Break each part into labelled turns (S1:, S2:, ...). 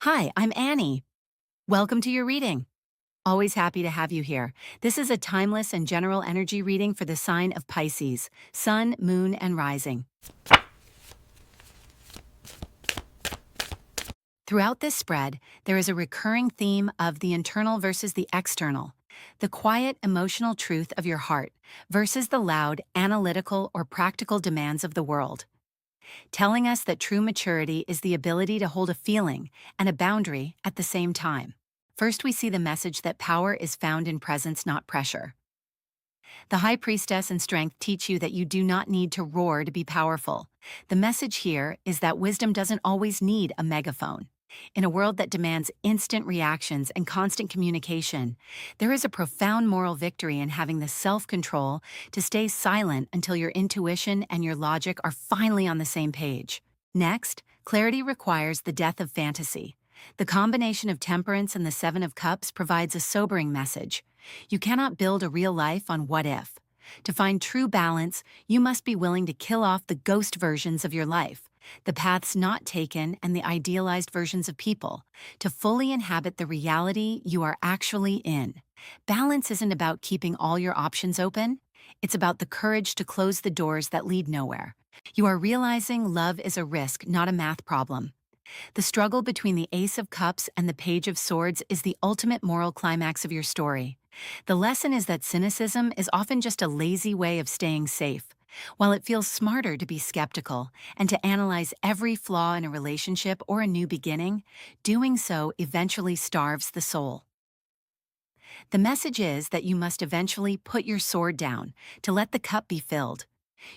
S1: Hi, I'm Annie. Welcome to your reading. Always happy to have you here. This is a timeless and general energy reading for the sign of Pisces, Sun, Moon, and Rising. Throughout this spread, there is a recurring theme of the internal versus the external, the quiet, emotional truth of your heart versus the loud, analytical, or practical demands of the world, telling us that true maturity is the ability to hold a feeling and a boundary at the same time. First, we see the message that power is found in presence, not pressure. The High Priestess and Strength teach you that you do not need to roar to be powerful. The message here is that wisdom doesn't always need a megaphone. In a world that demands instant reactions and constant communication, there is a profound moral victory in having the self-control to stay silent until your intuition and your logic are finally on the same page. Next, clarity requires the death of fantasy. The combination of Temperance and the Seven of Cups provides a sobering message. You cannot build a real life on what if. To find true balance, you must be willing to kill off the ghost versions of your life, the paths not taken and the idealized versions of people, to fully inhabit the reality you are actually in. Balance isn't about keeping all your options open. It's about the courage to close the doors that lead nowhere. You are realizing love is a risk, not a math problem. The struggle between the Ace of Cups and the Page of Swords is the ultimate moral climax of your story. The lesson is that cynicism is often just a lazy way of staying safe. While it feels smarter to be skeptical and to analyze every flaw in a relationship or a new beginning, doing so eventually starves the soul. The message is that you must eventually put your sword down to let the cup be filled.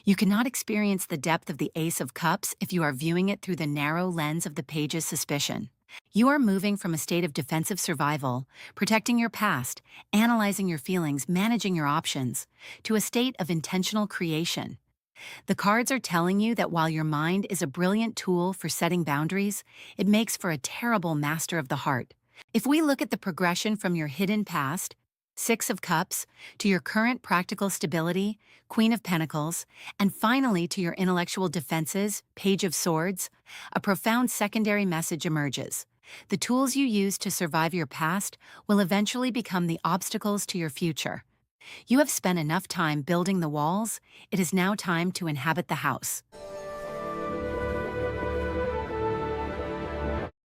S1: You cannot experience the depth of the Ace of Cups if you are viewing it through the narrow lens of the Page's suspicion. You are moving from a state of defensive survival, protecting your past, analyzing your feelings, managing your options, to a state of intentional creation. The cards are telling you that while your mind is a brilliant tool for setting boundaries, it makes for a terrible master of the heart. If we look at the progression from your hidden past, Six of Cups, to your current practical stability, Queen of Pentacles, and finally to your intellectual defenses, Page of Swords, a profound secondary message emerges. The tools you use to survive your past will eventually become the obstacles to your future. You have spent enough time building the walls, it is now time to inhabit the house.